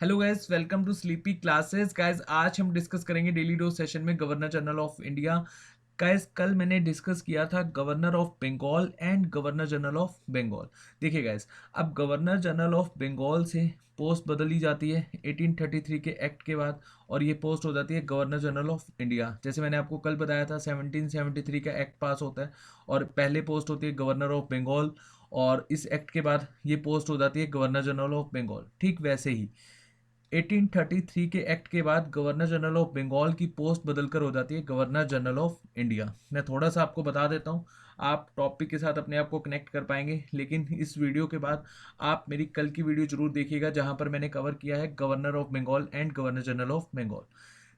Hello guys, welcome to sleepy classes. Guys, आज हम discuss करेंगे डेली डोज सेशन में governor general of India. Guys, कल मैंने डिस्कस किया था governor of Bengal and governor general of Bengal. देखिए गाइस, अब गवर्नर जनरल ऑफ बंगाल से पोस्ट बदली जाती है 1833 के एक्ट के बाद, और ये पोस्ट हो जाती है गवर्नर जनरल ऑफ इंडिया। जैसे मैंने आपको कल बताया था 1773 का एक्ट पास होता है और पहले पोस्ट होती है गवर्नर ऑफ बंगाल, और इस एक्ट के बाद ये पोस्ट हो जाती है गवर्नर जनरल ऑफ बंगाल। ठीक वैसे ही 1833 के एक्ट के बाद गवर्नर जनरल ऑफ बंगाल की पोस्ट बदलकर हो जाती है गवर्नर जनरल ऑफ इंडिया। मैं थोड़ा सा आपको बता देता हूँ, आप टॉपिक के साथ अपने आप को कनेक्ट कर पाएंगे। लेकिन इस वीडियो के बाद आप मेरी कल की वीडियो जरूर देखिएगा, जहां पर मैंने कवर किया है governor of Bengal and governor general of Bengal.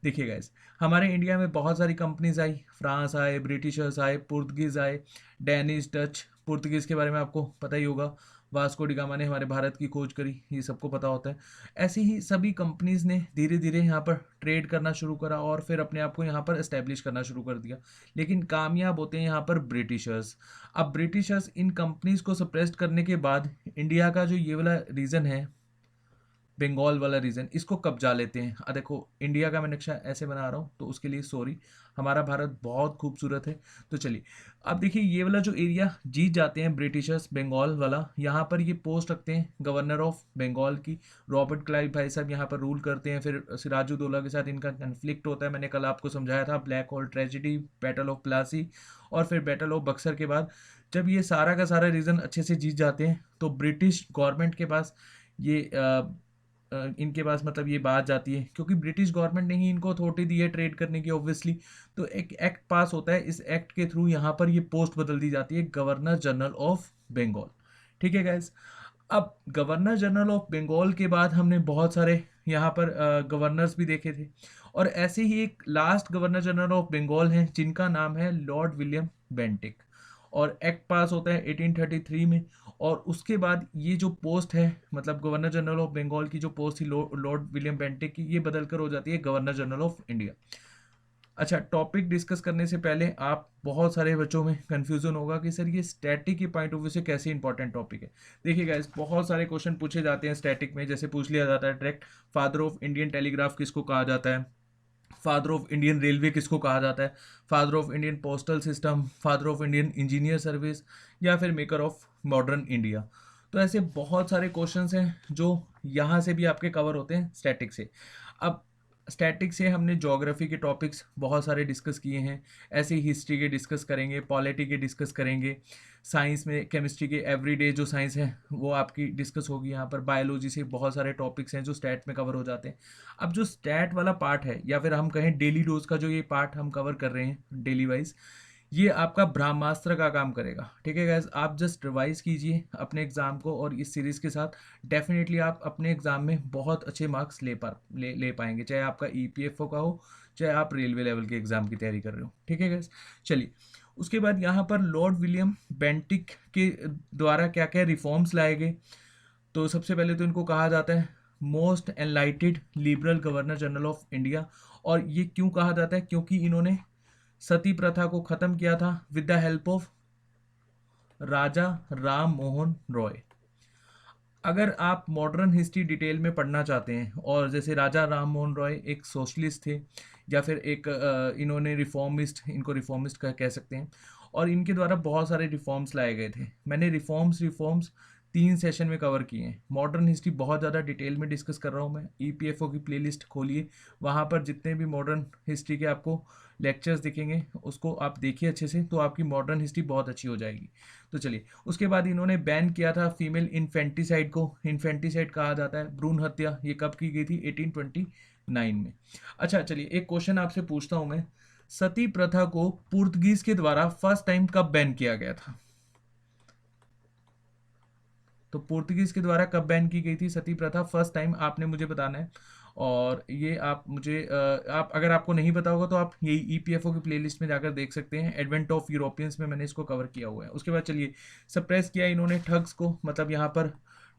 देखिए गाइस, हमारे इंडिया में बहुत सारी कंपनीज आई, फ्रांस आए, ब्रिटिशर्स आए, पुर्तगीज आए, डेनिश, डच। पुर्तगीज के बारे में आपको पता ही होगा, वास्को डी गामा ने हमारे भारत की खोज करी, ये सबको पता होता है। ऐसे ही सभी कंपनीज ने धीरे धीरे यहाँ पर ट्रेड करना शुरू करा और फिर अपने आप को यहाँ पर एस्टेब्लिश करना शुरू कर दिया। लेकिन कामयाब होते हैं यहाँ पर ब्रिटिशर्स। अब ब्रिटिशर्स इन कंपनीज को सप्रेस्ड करने के बाद इंडिया का जो ये वाला रीजन है, बंगाल वाला रीजन, इसको कब्जा लेते हैं। देखो, इंडिया का मैं नक्शा ऐसे बना रहा हूँ तो उसके लिए सॉरी। हमारा भारत बहुत खूबसूरत है। तो चलिए, अब देखिए ये वाला जो एरिया जीत जाते हैं ब्रिटिशर्स, बंगाल वाला, यहाँ पर ये पोस्ट रखते हैं गवर्नर ऑफ बंगाल की। रॉबर्ट क्लाइव भाई साहब यहाँ पर रूल करते हैं। फिर सिराजुद्दौला के साथ इनका कन्फ्लिक्ट होता है, मैंने कल आपको समझाया था, black hole tragedy, battle of Plassey और फिर बैटल ऑफ बक्सर के बाद जब ये सारा का सारा रीजन अच्छे से जीत जाते हैं तो ब्रिटिश गवर्नमेंट के पास ये इनके पास मतलब ये बात जाती है, क्योंकि ब्रिटिश गवर्नमेंट ने ही इनको अथॉरिटी दी है ट्रेड करने की ऑब्वियसली। तो एक एक्ट पास होता है, इस एक्ट के थ्रू यहाँ पर ये पोस्ट बदल दी जाती है गवर्नर जनरल ऑफ बंगाल। ठीक है गाइस, अब गवर्नर जनरल ऑफ बंगाल के बाद हमने बहुत सारे यहाँ पर गवर्नर्स भी देखे थे, और ऐसे ही एक last governor general of Bengal हैं जिनका नाम है लॉर्ड विलियम बेंटिक, और एक्ट पास होता है 1833 में। और उसके बाद ये जो पोस्ट है, मतलब गवर्नर जनरल ऑफ बंगाल की जो पोस्ट थी लॉर्ड विलियम बेंटिक की, ये बदलकर हो जाती है गवर्नर जनरल ऑफ इंडिया। अच्छा, टॉपिक डिस्कस करने से पहले आप बहुत सारे बच्चों में कंफ्यूजन होगा कि सर ये स्टैटिक के पॉइंट ऑफ व्यू से कैसे इंपॉर्टेंट टॉपिक है। देखिए गाइस, बहुत सारे क्वेश्चन पूछे जाते हैं स्टैटिक में। जैसे पूछ लिया जाता है direct, father of Indian telegraph किसको कहा जाता है, फादर ऑफ इंडियन रेलवे किसको कहा जाता है, father of Indian postal system, father of Indian engineer service, या फिर मेकर ऑफ मॉडर्न इंडिया। तो ऐसे बहुत सारे क्वेश्चंस हैं जो यहाँ से भी आपके कवर होते हैं स्टैटिक से। अब स्टैटिक से हमने ज्योग्राफी के टॉपिक्स बहुत सारे डिस्कस किए हैं, ऐसे ही हिस्ट्री के डिस्कस करेंगे, पॉलिटी के डिस्कस करेंगे, साइंस में केमिस्ट्री के एवरीडे जो साइंस है वो आपकी डिस्कस होगी यहाँ पर। बायोलॉजी से बहुत सारे टॉपिक्स हैं जो स्टैट में कवर हो जाते हैं। अब जो स्टैट वाला पार्ट है, या फिर हम कहें डेली डोज का जो ये पार्ट हम कवर कर रहे हैं डेली वाइज, ये आपका ब्रह्मास्त्र का काम करेगा। ठीक है गाइज, आप जस्ट रिवाइज कीजिए अपने एग्जाम को, और इस सीरीज के साथ डेफिनेटली आप अपने एग्जाम में बहुत अच्छे मार्क्स ले पाएंगे, चाहे आपका ईपीएफओ का हो, चाहे आप रेलवे लेवल के एग्जाम की तैयारी कर रहे हो। ठीक है गाइज, चलिए, उसके बाद यहाँ पर लॉर्ड विलियम बेंटिक के द्वारा क्या क्या रिफॉर्म्स लाए गए। तो सबसे पहले तो इनको कहा जाता है most एनलाइटेड liberal governor general of India. और ये क्यों कहा जाता है, क्योंकि इन्होंने सती प्रथा को खत्म किया था विद द हेल्प ऑफ राजा राम मोहन रॉय। अगर आप मॉडर्न हिस्ट्री डिटेल में पढ़ना चाहते हैं, और जैसे राजा राम मोहन रॉय एक सोशलिस्ट थे, या फिर एक इन्होंने रिफॉर्मिस्ट, इनको रिफॉर्मिस्ट कह सकते हैं, और इनके द्वारा बहुत सारे रिफॉर्म्स लाए गए थे। मैंने रिफॉर्म्स 3 सेशन में कवर किए हैं। मॉडर्न हिस्ट्री बहुत ज़्यादा डिटेल में डिस्कस कर रहा हूँ मैं। ईपीएफओ की प्लेलिस्ट खोलिए, वहाँ पर जितने भी मॉडर्न हिस्ट्री के आपको लेक्चर्स दिखेंगे उसको आप देखिए अच्छे से, तो आपकी मॉडर्न हिस्ट्री बहुत अच्छी हो जाएगी। तो चलिए, उसके बाद इन्होंने बैन किया था फीमेल इन्फेंटिसाइड को। इन्फेंटिसाइड कहा जाता है भ्रूण हत्या। ये कब की गई थी, 1829 में। अच्छा चलिए, एक क्वेश्चन आपसे पूछता हूं मैं, सती प्रथा को पुर्तगीज के द्वारा फर्स्ट टाइम कब बैन किया गया था। तो पुर्तगीज के द्वारा कब बैन की गई थी सती प्रथा फर्स्ट टाइम, आपने मुझे बताना है। और ये आप मुझे आप अगर आपको नहीं पता होगा तो आप यही ईपीएफओ की प्लेलिस्ट में जाकर देख सकते हैं। एडवेंट ऑफ यूरोपियंस में मैंने इसको कवर किया हुआ है। उसके बाद चलिए, सप्रेस किया इन्होंने ठग्स को, मतलब यहाँ पर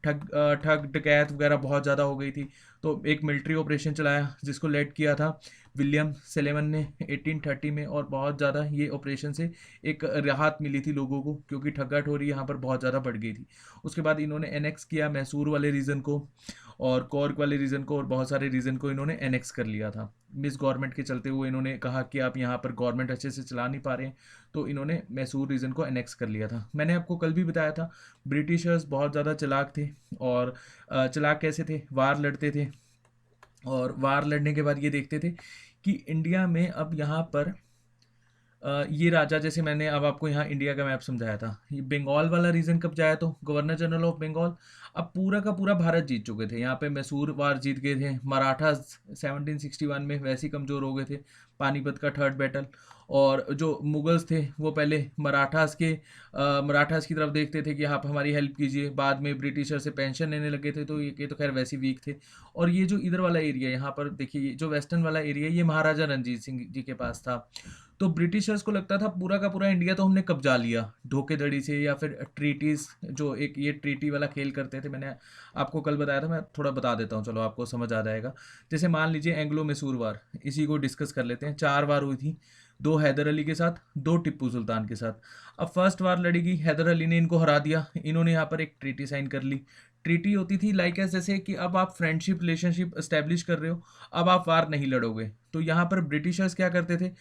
ठग डकैत वगैरह बहुत ज़्यादा हो गई थी। तो एक मिलिट्री ऑपरेशन चलाया जिसको लेड किया था विलियम सेलेमन ने 1830 में, और बहुत ज़्यादा ये ऑपरेशन से एक राहत मिली थी लोगों को, क्योंकि ठगाठोरी यहाँ पर बहुत ज़्यादा बढ़ गई थी। उसके बाद इन्होंने एनेक्स किया मैसूर वाले रीजन को, और कॉर्क वाले रीजन को और बहुत सारे रीजन को इन्होंने एनेक्स कर लिया था। मिस गवर्नमेंट के चलते हुए इन्होंने कहा कि आप यहाँ पर गवर्नमेंट अच्छे से चला नहीं पा रहे हैं, तो इन्होंने मैसूर रीजन को एनेक्स कर लिया था। मैंने आपको कल भी बताया था ब्रिटिशर्स बहुत ज़्यादा चालाक थे, और चालाक कैसे थे, वार लड़ते थे, और वार लड़ने के बाद ये देखते थे कि इंडिया में अब यहाँ पर ये राजा, जैसे मैंने अब आपको यहाँ इंडिया का मैप समझाया था, ये बंगाल वाला रीजन कब जाया, तो गवर्नर जनरल ऑफ बंगाल अब पूरा का पूरा भारत जीत चुके थे। यहाँ पे मैसूर वार जीत गए थे, मराठा 1761 में वैसे ही कमज़ोर हो गए थे, पानीपत का थर्ड बैटल। और जो मुगल्स थे वो पहले मराठास की तरफ देखते थे कि आप हमारी हेल्प कीजिए, बाद में ब्रिटिशर से पेंशन लेने लगे थे, तो ये तो खैर वैसे वीक थे। और ये जो इधर वाला एरिया यहाँ पर देखिए, जो वेस्टर्न वाला एरिया, ये महाराजा रणजीत सिंह जी के पास था। तो ब्रिटिशर्स को लगता था पूरा का पूरा इंडिया तो हमने कब्जा लिया धोखेधड़ी से, या फिर ट्रीटीज, जो एक ये ट्रीटी वाला खेल करते थे, मैंने आपको कल बताया था, मैं थोड़ा बता देता हूँ, चलो आपको समझ आ जाएगा। जैसे मान लीजिए एंग्लो मैसूर वार, इसी को डिस्कस कर लेते हैं। 4 वार हुई थी, 2 हैदर अली के साथ, 2 टिप्पू सुल्तान के साथ। अब फर्स्ट वार लड़ी गई, हैदर अली ने इनको हरा दिया, इन्होंने यहाँ पर एक ट्रीटी साइन कर ली। ट्रीटी होती थी लाइक एस, जैसे कि अब आप फ्रेंडशिप रिलेशनशिप एस्टेब्लिश कर रहे हो, अब आप वार नहीं लड़ोगे। तो यहाँ पर ब्रिटिशर्स क्या करते थे,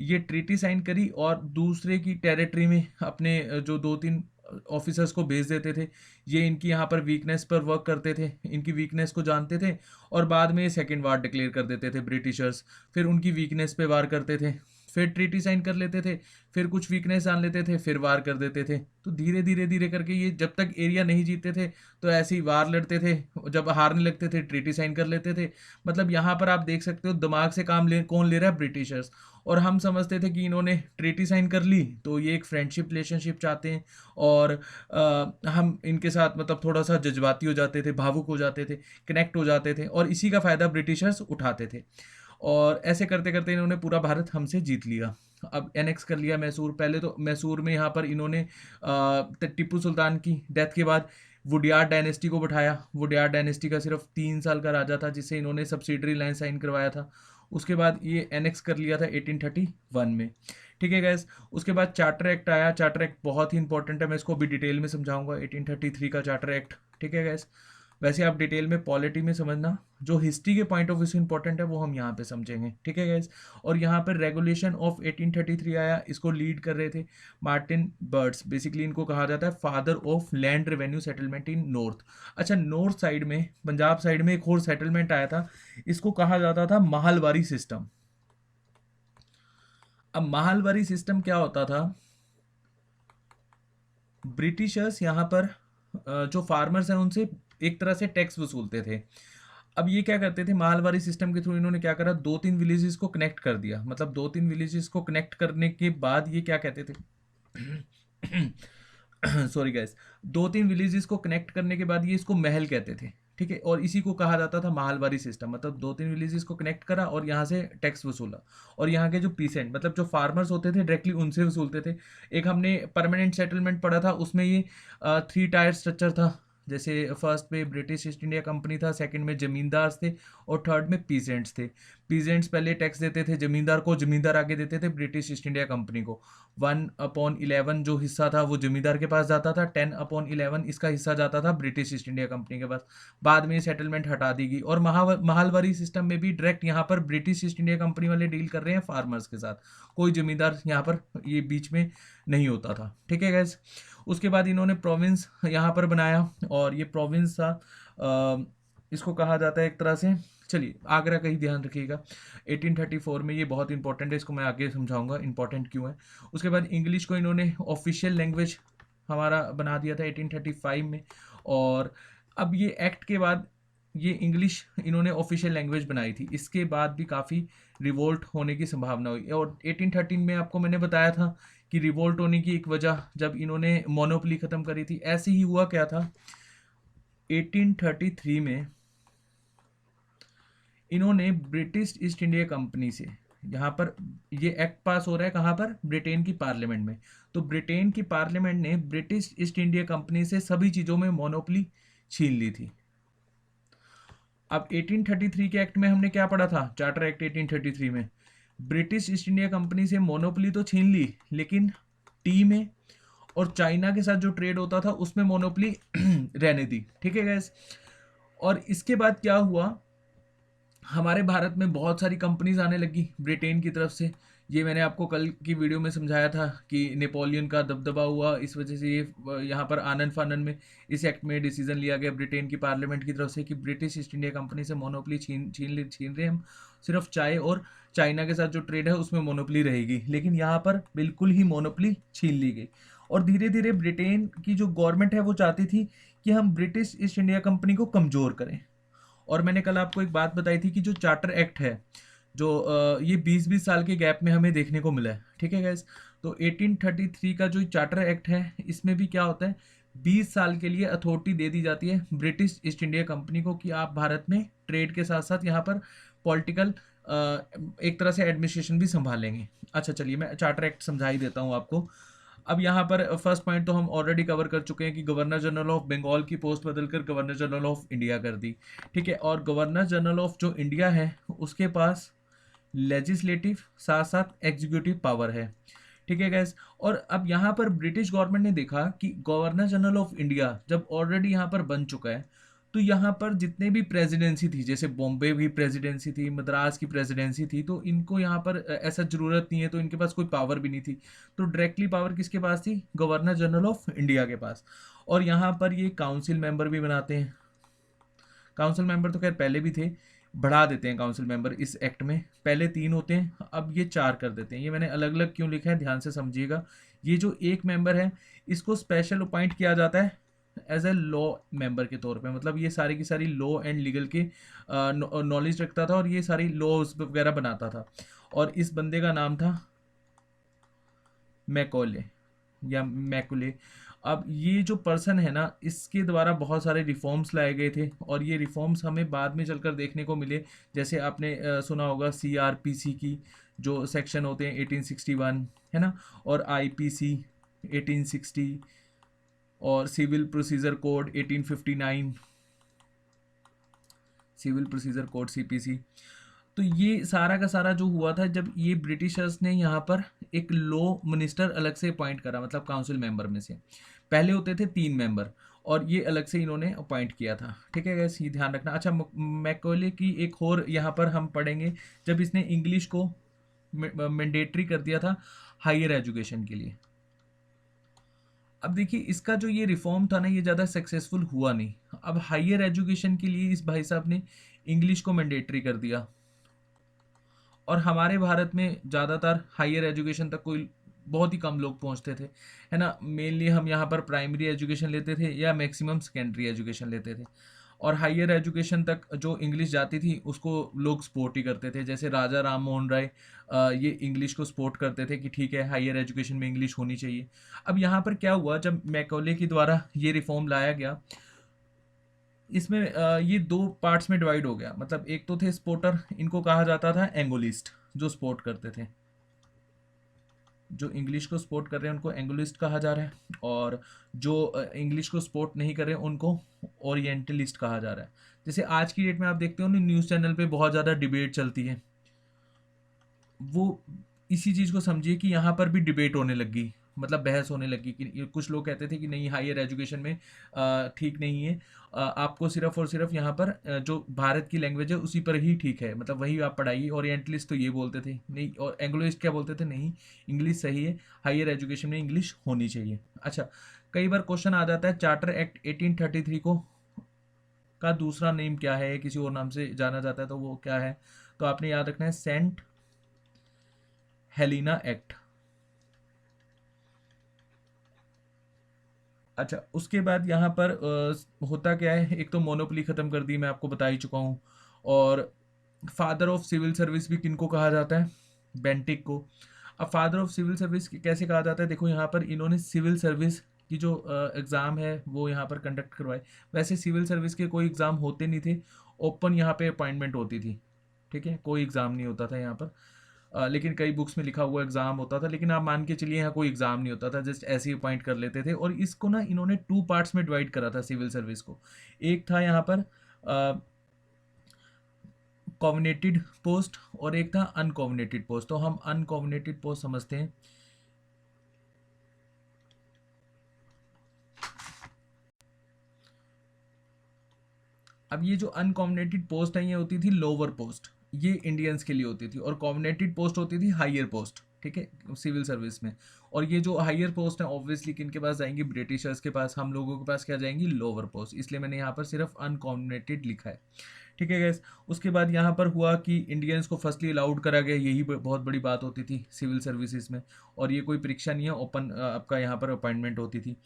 ये ट्रीटी साइन करी और दूसरे की टेरिटरी में अपने जो 2-3 ऑफिसर्स को भेज देते थे। ये इनकी यहाँ पर वीकनेस पर वर्क करते थे, इनकी वीकनेस को जानते थे, और बाद में सेकेंड वार डिक्लेयर कर देते थे ब्रिटिशर्स। फिर उनकी वीकनेस पे वार करते थे, फिर ट्रीटी साइन कर लेते थे, फिर कुछ वीकनेस जान लेते थे, फिर वार कर देते थे। तो धीरे धीरे धीरे करके ये जब तक एरिया नहीं जीतते थे तो ऐसे ही वार लड़ते थे, जब हारने लगते थे ट्रीटी साइन कर लेते थे। मतलब यहाँ पर आप देख सकते हो दिमाग से काम कौन ले रहा है, ब्रिटिशर्स। और हम समझते थे कि इन्होंने ट्रीटी साइन कर ली तो ये एक फ्रेंडशिप रिलेशनशिप चाहते हैं, और हम इनके साथ मतलब थोड़ा सा जज्बाती हो जाते थे, भावुक हो जाते थे, कनेक्ट हो जाते थे, और इसी का फ़ायदा ब्रिटिशर्स उठाते थे। और ऐसे करते करते इन्होंने पूरा भारत हमसे जीत लिया। अब एनेक्स कर लिया मैसूर। पहले तो मैसूर में यहाँ पर इन्होंने टिप्पू सुल्तान की डेथ के बाद वुडियार डायनेस्टी को बैठाया। वुडियार डायनेस्टी का सिर्फ 3 साल का राजा था, जिससे इन्होंने सब्सिडरी लाइन साइन करवाया था। उसके बाद ये एनेक्स कर लिया था 1831 में। ठीक है गैस। उसके बाद चार्टर एक्ट आया। चार्टर एक्ट बहुत ही इंपॉर्टेंट है, मैं इसको भी डिटेल में समझाऊंगा। 1833 का चार्टर एक्ट। ठीक है गैस। वैसे आप डिटेल में पॉलिटी में समझना, जो हिस्ट्री के पॉइंट ऑफ व्यू से इंपॉर्टेंट है वो हम यहाँ पे समझेंगे। ठीक है गैस। और यहाँ पर रेगुलेशन ऑफ 1833 आया, इसको लीड कर रहे थे मार्टिन बर्ड्स। बेसिकली इनको कहा जाता है father of land revenue settlement in north. अच्छा, नॉर्थ साइड में, पंजाब साइड में एक और सेटलमेंट आया था, इसको कहा जाता था माहलवारी सिस्टम। अब माहलवारी सिस्टम क्या होता था, ब्रिटिशर्स यहाँ पर जो फार्मर्स हैं उनसे एक तरह से टैक्स वसूलते थे। अब ये क्या करते थे, माहलवारी सिस्टम के थ्रू इन्होंने क्या करा, 2-3 विलेजेस को कनेक्ट कर दिया। मतलब 2-3 विलेजेस को कनेक्ट करने के बाद ये क्या कहते थे सॉरी गाइस, 2-3 विलेजेस को कनेक्ट करने के बाद ये इसको महल कहते थे। ठीक है। और इसी को कहा जाता था माहलवारी सिस्टम। मतलब 2-3 विलेजेस को कनेक्ट करा और यहाँ से टैक्स वसूला, और यहाँ के जो पीसेंट मतलब जो फार्मर्स होते थे डायरेक्टली उनसे वसूलते थे। एक हमने परमानेंट सेटलमेंट पढ़ा था, उसमें ये 3 टायर स्ट्रक्चर था। जैसे फर्स्ट पे ब्रिटिश ईस्ट इंडिया कंपनी था, सेकंड में जमींदार थे, और थर्ड में पीजेंट्स थे। पीजेंट्स पहले टैक्स देते थे जमींदार को, जमींदार आगे देते थे ब्रिटिश ईस्ट इंडिया कंपनी को। 1/11 जो हिस्सा था वो जमींदार के पास जाता था, 10/11 इसका हिस्सा जाता था ब्रिटिश ईस्ट इंडिया कंपनी के पास। बाद में ये सेटलमेंट हटा दी गई, और माहलवारी सिस्टम में भी डायरेक्ट यहाँ पर ब्रिटिश ईस्ट इंडिया कंपनी वाले डील कर रहे हैं फार्मर्स के साथ, कोई जमींदार यहाँ पर ये बीच में नहीं होता था। ठीक है गैस। उसके बाद इन्होंने प्रोविंस यहाँ पर बनाया, और ये प्रोविंस था, इसको कहा जाता है एक तरह से, चलिए आगरा का ही ध्यान रखिएगा। 1834 में, ये बहुत इंपॉर्टेंट है, इसको मैं आगे समझाऊंगा इंपॉर्टेंट क्यों है। उसके बाद इंग्लिश को इन्होंने ऑफिशियल लैंग्वेज हमारा बना दिया था 1835 में। और अब ये एक्ट के बाद ये इंग्लिश इन्होंने ऑफिशियल लैंग्वेज बनाई थी। इसके बाद भी काफ़ी रिवोल्ट होने की संभावना हुई, और 1813 में आपको मैंने बताया था कि रिवोल्ट होने की एक वजह जब इन्होंने मोनोपोली ख़त्म करी थी। ऐसे ही हुआ क्या था, 1833 में इन्होंने ब्रिटिश ईस्ट इंडिया कंपनी से, यहाँ पर ये एक्ट पास हो रहा है कहाँ पर, ब्रिटेन की पार्लियामेंट में। तो ब्रिटेन की पार्लियामेंट ने ब्रिटिश ईस्ट इंडिया कंपनी से सभी चीज़ों में मोनोपोली छीन ली थी। अब 1833 के एक्ट में हमने क्या पढ़ा था, चार्टर एक्ट 1833 में, ब्रिटिश ईस्ट इंडिया कंपनी से मोनोपोली तो छीन ली, लेकिन टी में और चाइना के साथ जो ट्रेड होता था उसमें मोनोपोली रहने दी। ठीक है गैस। और इसके बाद क्या हुआ, हमारे भारत में बहुत सारी कंपनीज आने लगी ब्रिटेन की तरफ से। ये मैंने आपको कल की वीडियो में समझाया था कि नेपोलियन का दबदबा हुआ, इस वजह से ये यहाँ पर आनन फानन में इस एक्ट में डिसीजन लिया गया ब्रिटेन की पार्लियामेंट की तरफ से कि ब्रिटिश ईस्ट इंडिया कंपनी से मोनोपोली छीन रहे हम, सिर्फ चाय और चाइना के साथ जो ट्रेड है उसमें मोनोपोली रहेगी, लेकिन यहाँ पर बिल्कुल ही मोनोपोली छीन ली गई। और धीरे धीरे ब्रिटेन की जो गवर्नमेंट है वो चाहती थी कि हम ब्रिटिश ईस्ट इंडिया कंपनी को कमज़ोर करें। और मैंने कल आपको एक बात बताई थी कि जो चार्टर एक्ट है, जो ये 20-20 साल के गैप में हमें देखने को मिला है, ठीक है गैस। तो 1833 का जो चार्टर एक्ट है, इसमें भी क्या होता है, 20 साल के लिए अथॉरिटी दे दी जाती है ब्रिटिश ईस्ट इंडिया कंपनी को कि आप भारत में ट्रेड के साथ साथ यहाँ पर पॉलिटिकल एक तरह से एडमिनिस्ट्रेशन भी संभालेंगे। अच्छा चलिए, मैं चार्टर एक्ट समझा ही देता हूँ आपको। अब यहाँ पर फर्स्ट पॉइंट तो हम ऑलरेडी कवर कर चुके हैं कि गवर्नर जनरल ऑफ बंगाल की पोस्ट बदलकर गवर्नर जनरल ऑफ इंडिया कर दी, ठीक है। और गवर्नर जनरल ऑफ जो इंडिया है उसके पास लेजिस्लेटिव साथ साथ एग्जीक्यूटिव पावर है, ठीक है गैस। और अब यहाँ पर ब्रिटिश गवर्नमेंट ने देखा कि गवर्नर जनरल ऑफ इंडिया जब ऑलरेडी यहाँ पर बन चुका है, तो यहाँ पर जितने भी प्रेसिडेंसी थी, जैसे बॉम्बे की प्रेसिडेंसी थी, मद्रास की प्रेसिडेंसी थी, तो इनको यहाँ पर ऐसा ज़रूरत नहीं है, तो इनके पास कोई पावर भी नहीं थी। तो डायरेक्टली पावर किसके पास थी, गवर्नर जनरल ऑफ इंडिया के पास। और यहाँ पर ये काउंसिल मेंबर भी बनाते हैं। काउंसिल मेंबर तो खैर पहले भी थे, बढ़ा देते हैं काउंसिल मेंबर इस एक्ट में, पहले 3 होते हैं, अब ये 4 कर देते हैं। ये मैंने अलग अलग क्यों लिखा है, ध्यान से समझिएगा। ये जो एक मेंबर है, इसको स्पेशल अपॉइंट किया जाता है एज ए लॉ मेंबर के तौर पे, मतलब ये सारी की सारी लॉ एंड लीगल के नॉलेज रखता था और ये सारी लॉज वगैरह बनाता था। और इस बंदे का नाम था मैकॉले या मैकुले। अब ये जो पर्सन है ना, इसके द्वारा बहुत सारे रिफॉर्म्स लाए गए थे और ये रिफॉर्म्स हमें बाद में चलकर देखने को मिले। जैसे आपने सुना होगा सीआरपीसी की जो सेक्शन होते हैं 1861, है ना, और आईपीसी 1860 और civil procedure code 1859, civil procedure code CPC. तो ये सारा का सारा जो हुआ था जब ये ब्रिटिशर्स ने यहाँ पर एक लॉ मिनिस्टर अलग से अपॉइंट करा, मतलब काउंसिल मेंबर में से पहले होते थे 3 मेंबर और ये अलग से इन्होंने अपॉइंट किया था, ठीक है गैस, ये ध्यान रखना। अच्छा, मैकॉले की एक और यहाँ पर हम पढ़ेंगे जब इसने इंग्लिश को मैंडेटरी कर दिया था हायर एजुकेशन के लिए। अब देखिए, इसका जो ये रिफॉर्म था ना, ये ज़्यादा सक्सेसफुल हुआ नहीं। अब हायर एजुकेशन के लिए इस भाई साहब ने इंग्लिश को मैंडेटरी कर दिया और हमारे भारत में ज़्यादातर हायर एजुकेशन तक कोई बहुत ही कम लोग पहुंचते थे, है ना। मेनली हम यहाँ पर प्राइमरी एजुकेशन लेते थे या मैक्सिमम सेकेंडरी एजुकेशन लेते थे। और हायर एजुकेशन तक जो इंग्लिश जाती थी उसको लोग सपोर्ट ही करते थे, जैसे राजा राम मोहन राय ये इंग्लिश को सपोर्ट करते थे कि ठीक है, हायर एजुकेशन में इंग्लिश होनी चाहिए। अब यहाँ पर क्या हुआ, जब मैकॉले के द्वारा ये रिफॉर्म लाया गया, इसमें ये 2 पार्ट्स में डिवाइड हो गया। मतलब एक तो थे स्पोर्टर, इनको कहा जाता था एंगोलिस्ट, जो स्पोर्ट करते थे, जो इंग्लिश को सपोर्ट कर रहे हैं उनको एंग्लिस्ट कहा जा रहा है, और जो इंग्लिश को सपोर्ट नहीं कर रहे हैं उनको ओरिएंटलिस्ट कहा जा रहा है। जैसे आज की डेट में आप देखते हो ना, न्यूज़ चैनल पे बहुत ज़्यादा डिबेट चलती है, वो इसी चीज़ को समझिए कि यहाँ पर भी डिबेट होने लगी, मतलब बहस होने लगी कि कुछ लोग कहते थे कि नहीं, हायर एजुकेशन में ठीक नहीं है, आपको सिर्फ और सिर्फ यहाँ पर जो भारत की लैंग्वेज है उसी पर ही ठीक है, मतलब वही आप पढ़ाइए। ओरिएंटलिस्ट तो ये बोलते थे नहीं, और एंग्लोइस्ट क्या बोलते थे, नहीं, इंग्लिश सही है, हायर एजुकेशन में इंग्लिश होनी चाहिए। अच्छा, कई बार क्वेश्चन आ जाता है चार्टर एक्ट 1833 को का दूसरा नेम क्या है, किसी और नाम से जाना जाता है तो वो क्या है, तो आपने याद रखना है सेंट हेलिना एक्ट। अच्छा, उसके बाद यहाँ पर होता क्या है, एक तो मोनोपोली खत्म कर दी, मैं आपको बता ही चुका हूँ। और फादर ऑफ सिविल सर्विस भी किनको कहा जाता है, बेंटिक को। अब फादर ऑफ सिविल सर्विस कैसे कहा जाता है, देखो यहाँ पर इन्होंने सिविल सर्विस की जो एग्ज़ाम है वो यहाँ पर कंडक्ट करवाए। वैसे सिविल सर्विस के कोई एग्ज़ाम होते नहीं थे, ओपन यहाँ पे अपॉइंटमेंट होती थी, ठीक है, कोई एग्ज़ाम नहीं होता था यहाँ पर। लेकिन कई बुक्स में लिखा हुआ एग्ज़ाम होता था, लेकिन आप मान के चलिए यहाँ कोई एग्ज़ाम नहीं होता था, जस्ट ऐसे ही अपॉइंट कर लेते थे। और इसको ना इन्होंने 2 पार्ट्स में डिवाइड करा था सिविल सर्विस को। एक था यहाँ पर कॉग्निटेड पोस्ट और एक था अनकॉग्निटेड पोस्ट। तो हम अनकॉग्निटेड पोस्ट समझते हैं। अब ये जो अनकॉम्बिनेटेड पोस्ट है ये होती थी लोअर पोस्ट, ये इंडियंस के लिए होती थी, और कॉम्बिनेटेड पोस्ट होती थी हायर पोस्ट, ठीक है, सिविल सर्विस में। और ये जो हायर पोस्ट है ऑब्वियसली किन के पास जाएंगी, ब्रिटिशर्स के पास, हम लोगों के पास क्या जाएंगी, लोअर पोस्ट, इसलिए मैंने यहाँ पर सिर्फ अनकॉम्बिनेटेड लिखा है, ठीक है गैस। उसके बाद यहाँ पर हुआ कि इंडियंस को फर्स्टली अलाउड करा गया, यही बहुत बड़ी बात होती थी सिविल सर्विसेज में, और ये कोई परीक्षा नहीं है, ओपन आपका यहाँ पर अपॉइंटमेंट होती थी।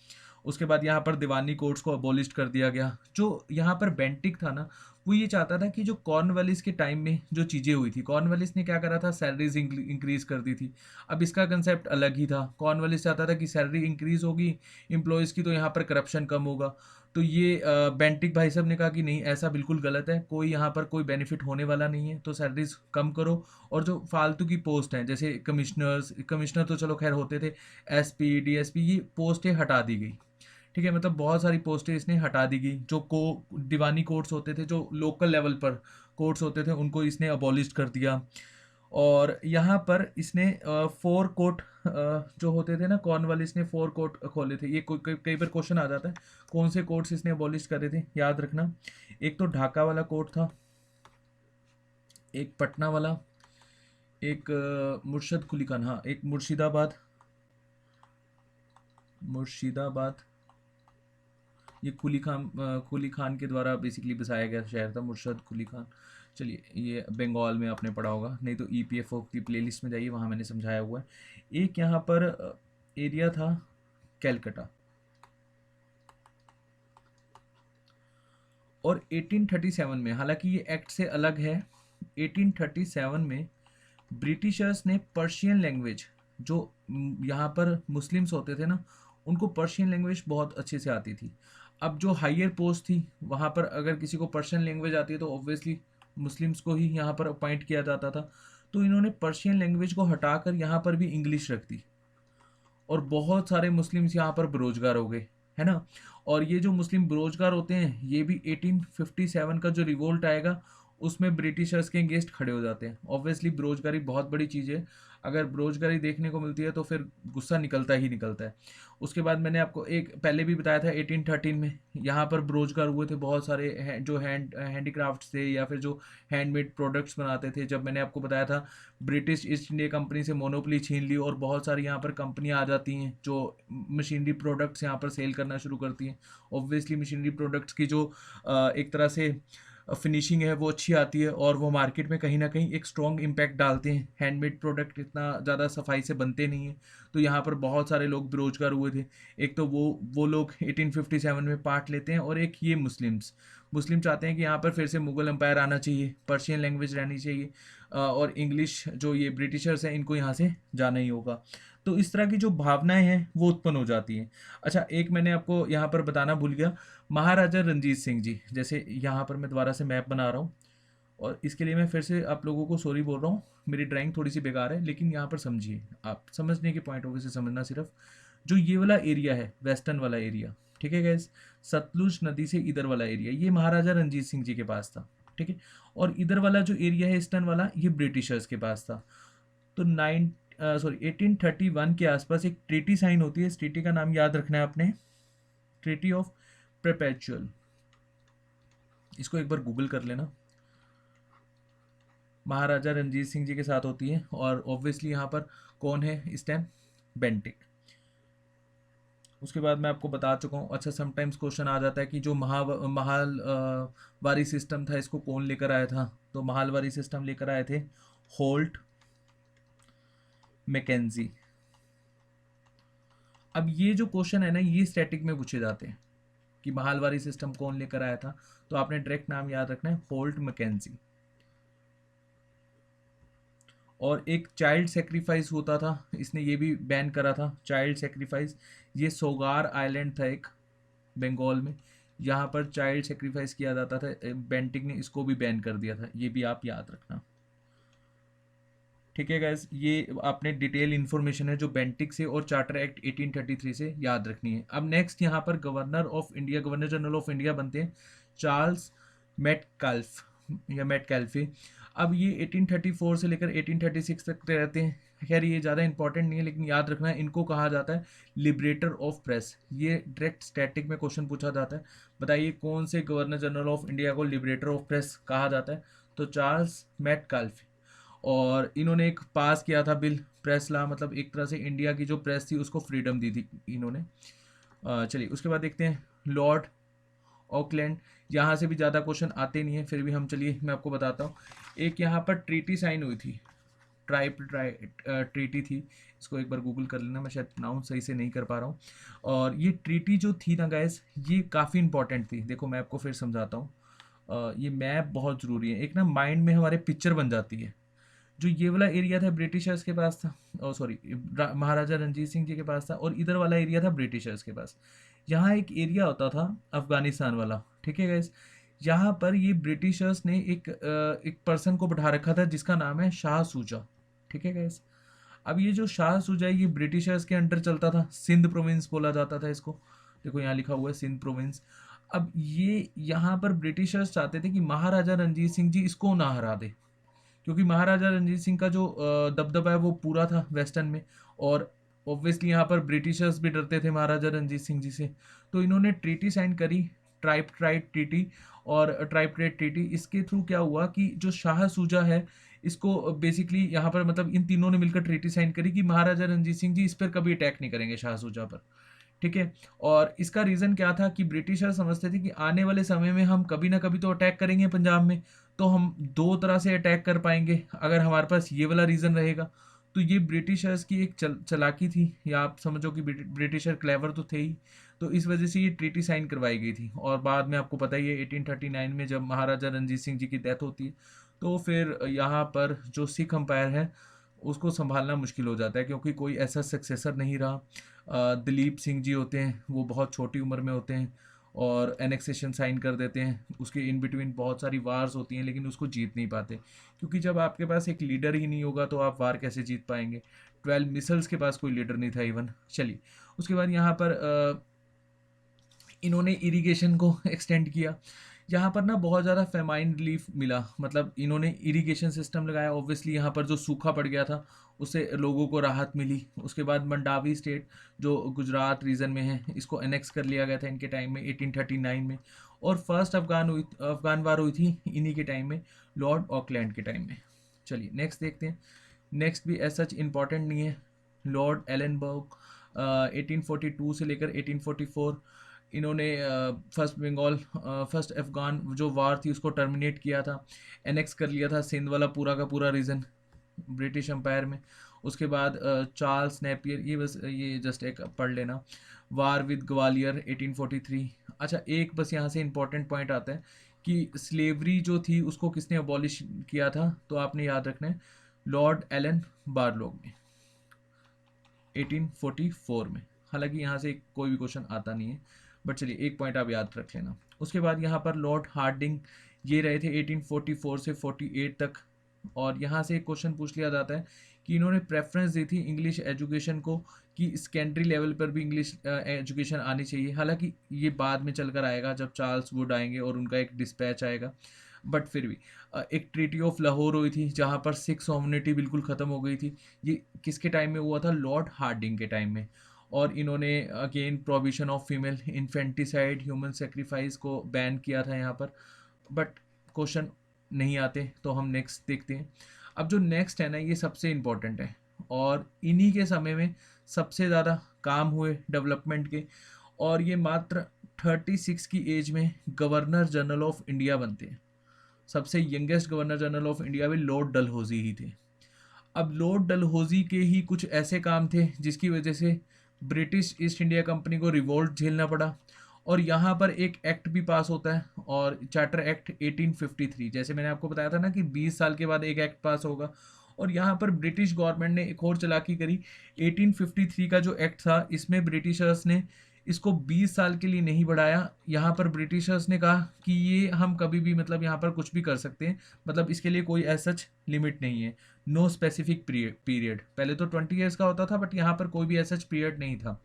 उसके बाद यहाँ पर दीवानी कोर्ट्स को अबॉलिश कर दिया गया। जो यहाँ पर बेंटिक था ना, वो ये चाहता था कि जो कॉर्नवालिस के टाइम में जो चीज़ें हुई थी, कॉर्नवालिस ने क्या करा था, सैलरीज इंक्रीज कर दी थी। अब इसका कंसेप्ट अलग ही था, कॉर्नवालिस चाहता था कि सैलरी इंक्रीज होगी एम्प्लॉयज़ की, तो यहाँ पर करप्शन कम होगा। तो ये बेंटिक भाई साहब ने कहा कि नहीं, ऐसा बिल्कुल गलत है, कोई यहाँ पर कोई बेनिफिट होने वाला नहीं है, तो सैलरीज कम करो, और जो फालतू की पोस्ट हैं जैसे कमिश्नर तो चलो खैर होते थे, एसपी डीएसपी, ये पोस्टें हटा दी गई, ठीक है। मतलब बहुत सारी पोस्टें इसने हटा दी गई। जो दीवानी कोर्ट्स होते थे, जो लोकल लेवल पर कोर्ट्स होते थे, उनको इसने अबॉलिश कर दिया। और यहाँ पर इसने 4 कोर्ट जो होते थे ना, कॉर्नवालिस ने 4 कोर्ट खोले थे। ये कई बार क्वेश्चन आ जाता है, कौन से कोर्ट्स इसने अबॉलिश करे थे, याद रखना। एक तो ढाका वाला कोर्ट था, एक पटना वाला, एक मुर्शद कुली खान, हाँ एक मुर्शिदाबाद, ये कुली खान के द्वारा बेसिकली बसाया गया शहर था मुर्शद कुली खान। चलिए, ये बंगाल में आपने पढ़ा होगा, नहीं तो ईपीएफओ की प्लेलिस्ट में जाइए, वहाँ मैंने समझाया हुआ है। एक यहाँ पर एरिया था कैलकटा। और 1837 में, हालांकि ये एक्ट से अलग है, 1837 में ब्रिटिशर्स ने पर्शियन लैंग्वेज, जो यहाँ पर मुस्लिम्स होते थे ना, उनको पर्शियन लैंग्वेज बहुत अच्छे से आती थी। अब जो हायर पोस्ट थी वहाँ पर अगर किसी को पर्शियन लैंग्वेज आती है तो ऑब्वियसली मुस्लिम्स को ही यहाँ पर अपॉइंट किया जाता था। तो इन्होंने पर्शियन लैंग्वेज को हटाकर यहाँ पर भी इंग्लिश रख दी, और बहुत सारे मुस्लिम्स यहाँ पर बेरोजगार हो गए, है ना। और ये जो मुस्लिम बेरोजगार होते हैं, ये भी 1857 का जो रिवोल्ट आएगा उसमें ब्रिटिशर्स के अगेंस्ट खड़े हो जाते हैं। ऑब्वियसली बेरोजगारी बहुत बड़ी चीज़ है, अगर बेरोजगारी देखने को मिलती है तो फिर गुस्सा निकलता ही निकलता है। उसके बाद मैंने आपको एक पहले भी बताया था, 1813 में यहाँ पर बेरोजगार हुए थे बहुत सारे जो हैंडीक्राफ्ट थे या फिर जो हैंडमेड प्रोडक्ट्स बनाते थे। जब मैंने आपको बताया था ब्रिटिश ईस्ट इंडिया कंपनी से मोनोपोली छीन ली, और बहुत सारी यहाँ पर कंपनियाँ आ जाती हैं जो मशीनरी प्रोडक्ट्स यहाँ पर सेल करना शुरू करती हैं। ऑब्वियसली मशीनरी प्रोडक्ट्स की जो एक तरह से फिनिशिंग है वो अच्छी आती है, और वो मार्केट में कहीं ना कहीं एक स्ट्रॉन्ग इम्पैक्ट डालते हैं। हैंडमेड प्रोडक्ट इतना ज़्यादा सफाई से बनते नहीं हैं, तो यहाँ पर बहुत सारे लोग बेरोजगार हुए थे। एक तो वो लोग 1857 में पार्ट लेते हैं, और एक ये मुस्लिम चाहते हैं कि यहाँ पर फिर से मुगल एम्पायर आना चाहिए, पर्शियन लैंग्वेज रहनी चाहिए, और इंग्लिश जो ये ब्रिटिशर्स हैं इनको यहाँ से जाना ही होगा। तो इस तरह की जो भावनाएं हैं वो उत्पन्न हो जाती हैं। अच्छा, एक मैंने आपको यहाँ पर बताना भूल गया, महाराजा रंजीत सिंह जी, जैसे यहाँ पर मैं दोबारा से मैप बना रहा हूँ, और इसके लिए मैं फिर से आप लोगों को सॉरी बोल रहा हूँ, मेरी ड्राइंग थोड़ी सी बेकार है, लेकिन यहाँ पर समझिए, आप समझने के पॉइंट ऑफ व्यू से समझना सिर्फ। जो ये वाला एरिया है, वेस्टर्न वाला एरिया, ठीक है गैस, सतलुज नदी से इधर वाला एरिया, ये महाराजा रंजीत सिंह जी के पास था, ठीक है। और इधर वाला जो एरिया है ईस्टर्न वाला, ये ब्रिटिशर्स के पास था। तो 1831 के आसपास एक ट्रीटी साइन होती है, इस ट्रीटी का नाम याद रखना है आपने, ट्रीटी ऑफ परपेचुअल। इसको एक बार गूगल कर लेना, महाराजा रंजीत सिंह जी के साथ होती है, और ऑब्वियसली यहाँ पर कौन है इस टाइम, बेंटिक। उसके बाद मैं आपको बता चुका हूँ। अच्छा, समटाइम्स क्वेश्चन आ जाता है कि जो महाल वारी सिस्टम था, इसको कौन लेकर आया था, तो महालवारी सिस्टम लेकर आए थे होल्ट मैकेंजी। अब ये जो क्वेश्चन है ना, ये स्टैटिक में पूछे जाते हैं कि महालवारी सिस्टम कौन लेकर आया था, तो आपने डायरेक्ट नाम याद रखना है, होल्ट मैकेंजी। और एक चाइल्ड सेक्रीफाइस होता था, इसने ये भी बैन करा था, चाइल्ड सेक्रीफाइस। ये सोगार आइलैंड था एक, बंगाल में, यहाँ पर चाइल्ड सेक्रीफाइस किया जाता था, बेंटिक ने इसको भी बैन कर दिया था, ये भी आप याद रखना, ठीक है गाइस। ये आपने डिटेल इन्फॉर्मेशन है जो बेंटिक से और चार्टर एक्ट 1833 से याद रखनी है। अब नेक्स्ट यहाँ पर governor of India, governor general of India बनते हैं चार्ल्स मेटकाल्फ या मेटकाल्फे। अब ये 1834 से लेकर 1836 तक रहते हैं। खैर ये ज़्यादा इंपॉर्टेंट नहीं है, लेकिन याद रखना है इनको कहा जाता है लिबरेटर ऑफ प्रेस। ये डायरेक्ट स्टैटिक में क्वेश्चन पूछा जाता है। बताइए कौन से गवर्नर जनरल ऑफ इंडिया को लिबरेटर ऑफ प्रेस कहा जाता है? तो चार्ल्स मैटकाल्फे। और इन्होंने एक पास किया था बिल, प्रेस लॉ, मतलब एक तरह से इंडिया की जो प्रेस थी उसको फ्रीडम दी थी इन्होंने। चलिए उसके बाद देखते हैं लॉर्ड ऑकलैंड। यहाँ से भी ज़्यादा क्वेश्चन आते नहीं है, फिर भी हम चलिए मैं आपको बताता हूँ। एक यहाँ पर ट्रीटी साइन हुई थी, ट्रीटी थी। इसको एक बार गूगल कर लेना, मैं शायद प्रोनाउंस सही से नहीं कर पा रहा हूँ। और ये ट्रीटी जो थी ना गाइस, ये काफ़ी इंपॉर्टेंट थी। देखो मैं आपको फिर समझाता हूँ। ये मैप बहुत ज़रूरी है, एक ना माइंड में हमारे पिक्चर बन जाती है। जो ये वाला एरिया था ब्रिटिशर्स के पास था, और सॉरी महाराजा रंजीत सिंह जी के पास था, और इधर वाला एरिया था ब्रिटिशर्स के पास। यहाँ एक एरिया होता था अफगानिस्तान वाला, ठीक है गाइस। यहाँ पर ये ब्रिटिशर्स ने एक पर्सन को बैठा रखा था जिसका नाम है शाह सूजा, ठीक है गाइस। अब ये जो शाह सूजा है ये ब्रिटिशर्स के अंडर चलता था, सिंध प्रोविंस बोला जाता था इसको। देखो यहाँ लिखा हुआ है सिंध प्रोविंस। अब ये यहाँ पर ब्रिटिशर्स चाहते थे कि महाराजा रंजीत सिंह जी इसको ना हरा दे, क्योंकि महाराजा रणजीत सिंह का जो दबदबा है वो पूरा था वेस्टर्न में, और ऑब्वियसली यहाँ पर ब्रिटिशर्स भी डरते थे महाराजा रणजीत सिंह जी से। तो इन्होंने ट्रीटी साइन करी, ट्राइप ट्रीटी और ट्राइप ट्रेड ट्रीटी। इसके थ्रू क्या हुआ कि जो शाह सूजा है इसको बेसिकली यहाँ पर मतलब इन तीनों ने मिलकर ट्रीटी साइन करी कि महाराजा रणजीत सिंह जी इस पर कभी अटैक नहीं करेंगे शाह सूजा पर, ठीक है। और इसका रीज़न क्या था कि ब्रिटिशर समझते थे कि आने वाले समय में हम कभी ना कभी तो अटैक करेंगे पंजाब में, तो हम दो तरह से अटैक कर पाएंगे अगर हमारे पास ये वाला रीज़न रहेगा। तो ये ब्रिटिशर्स की एक चालाकी थी, या आप समझो कि ब्रिटिशर क्लेवर तो थे ही। तो इस वजह से ये ट्रीटी साइन करवाई गई थी। और बाद में आपको पता ही है 1839 में जब महाराजा रणजीत सिंह जी की डेथ होती है, तो फिर यहाँ पर जो सिख अंपायर है उसको संभालना मुश्किल हो जाता है, क्योंकि कोई ऐसा सक्सेसर नहीं रहा। दिलीप सिंह जी होते हैं, वो बहुत छोटी उम्र में होते हैं और एनेक्सेशन साइन कर देते हैं। उसके इन बिटवीन बहुत सारी वार्स होती हैं, लेकिन उसको जीत नहीं पाते, क्योंकि जब आपके पास एक लीडर ही नहीं होगा तो आप वार कैसे जीत पाएंगे। 12 मिसल्स के पास कोई लीडर नहीं था इवन। चलिए उसके बाद यहाँ पर इन्होंने इरिगेशन को एक्सटेंड किया। यहाँ पर ना बहुत ज़्यादा फेमाइन रिलीफ मिला, मतलब इन्होंने इरिगेशन सिस्टम लगाया। ऑब्वियसली यहाँ पर जो सूखा पड़ गया था उससे लोगों को राहत मिली। उसके बाद मंडावी स्टेट जो गुजरात रीजन में है, इसको एनेक्स कर लिया गया था इनके टाइम में 1839 में। और फर्स्ट अफगान वार हुई थी इन्हीं के टाइम में, लॉर्ड ऑकलैंड के टाइम में। चलिए नेक्स्ट देखते हैं। नेक्स्ट भी एज सच इम्पॉर्टेंट नहीं है, लॉर्ड एलनबर्ग। 1842 से लेकर 1844 इन्होंने फर्स्ट अफगान जो वार थी उसको टर्मिनेट किया था, एनेक्स कर लिया था सिंध वाला पूरा का पूरा रीजन ब्रिटिश एम्पायर में। उसके बाद चार्ल्स नेपियर, ये बस ये जस्ट एक पढ़ लेना। वार विद ग्वालियर 1843। अच्छा एक बस यहाँ से इंपॉर्टेंट पॉइंट आता है कि स्लेवरी जो थी उसको किसने अबॉलिश किया था, तो आपने याद रखना है लॉर्ड एलन बारलोग ने 1844 में। हालांकि यहाँ से कोई भी क्वेश्चन आता नहीं है, बट चलिए एक पॉइंट आप याद रख लेना। उसके बाद यहाँ पर लॉर्ड हार्डिंग, ये रहे थे 1844 से 48 तक। और यहाँ से एक क्वेश्चन पूछ लिया जाता है कि इन्होंने प्रेफरेंस दी थी इंग्लिश एजुकेशन को, कि सेकेंडरी लेवल पर भी इंग्लिश एजुकेशन आनी चाहिए। हालांकि ये बाद में चलकर आएगा जब चार्ल्स वुड आएंगे और उनका एक डिस्पैच आएगा, बट फिर भी एक ट्रीटी ऑफ लाहौर हुई थी जहाँ पर सिख सॉवर्निटी बिल्कुल ख़त्म हो गई थी। ये किसके टाइम में हुआ था? लॉर्ड हार्डिंग के टाइम में। और इन्होंने again provision of female infanticide, human sacrifice को बैन किया था यहाँ पर। बट क्वेश्चन नहीं आते, तो हम नेक्स्ट देखते हैं। अब जो नेक्स्ट है ना ये सबसे इम्पोर्टेंट है, और इन्हीं के समय में सबसे ज़्यादा काम हुए डेवलपमेंट के। और ये मात्र 36 की एज में गवर्नर जनरल ऑफ इंडिया बनते हैं। सबसे youngest governor general of India भी लॉर्ड डलहौजी ही थे। अब लॉर्ड डलहौजी के ही कुछ ऐसे काम थे जिसकी वजह से ब्रिटिश ईस्ट इंडिया कंपनी को रिवोल्ट झेलना पड़ा। और यहाँ पर एक एक्ट भी पास होता है, और चार्टर एक्ट 1853। जैसे मैंने आपको बताया था ना कि 20 साल के बाद एक एक्ट पास होगा, और यहाँ पर ब्रिटिश गवर्नमेंट ने एक और चालाकी करी। 1853 का जो एक्ट था इसमें ब्रिटिशर्स ने इसको 20 साल के लिए नहीं बढ़ाया। यहाँ पर ब्रिटिशर्स ने कहा कि ये हम कभी भी मतलब यहाँ पर कुछ भी कर सकते हैं, मतलब इसके लिए कोई एज सच लिमिट नहीं है, नो स्पेसिफिक पीरियड। पहले तो 20 ईयर्स का होता था, बट यहाँ पर कोई भी एज सच पीरियड नहीं था।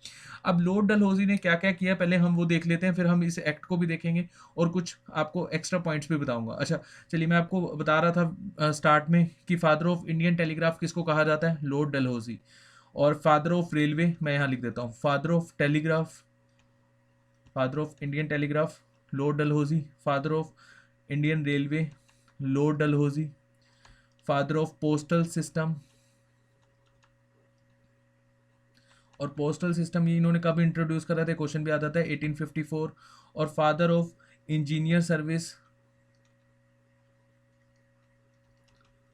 अब लॉर्ड डलहौजी ने क्या क्या किया पहले हम वो देख लेते हैं, फिर हम इस एक्ट को भी देखेंगे और कुछ आपको एक्स्ट्रा पॉइंट्स भी बताऊंगा। अच्छा चलिए, मैं आपको बता रहा था स्टार्ट में कि फादर ऑफ इंडियन टेलीग्राफ किसको कहा जाता है, लॉर्ड डलहौजी। और फादर ऑफ रेलवे मैं यहाँ लिख देता हूँ, father of telegraph, father of Indian telegraph Lord Dalhousie, father of Indian railway Lord Dalhousie, father of postal system, और पोस्टल सिस्टम ये इन्होंने कब इंट्रोड्यूस करा था, क्वेश्चन भी आता था 1854। और father of engineer service,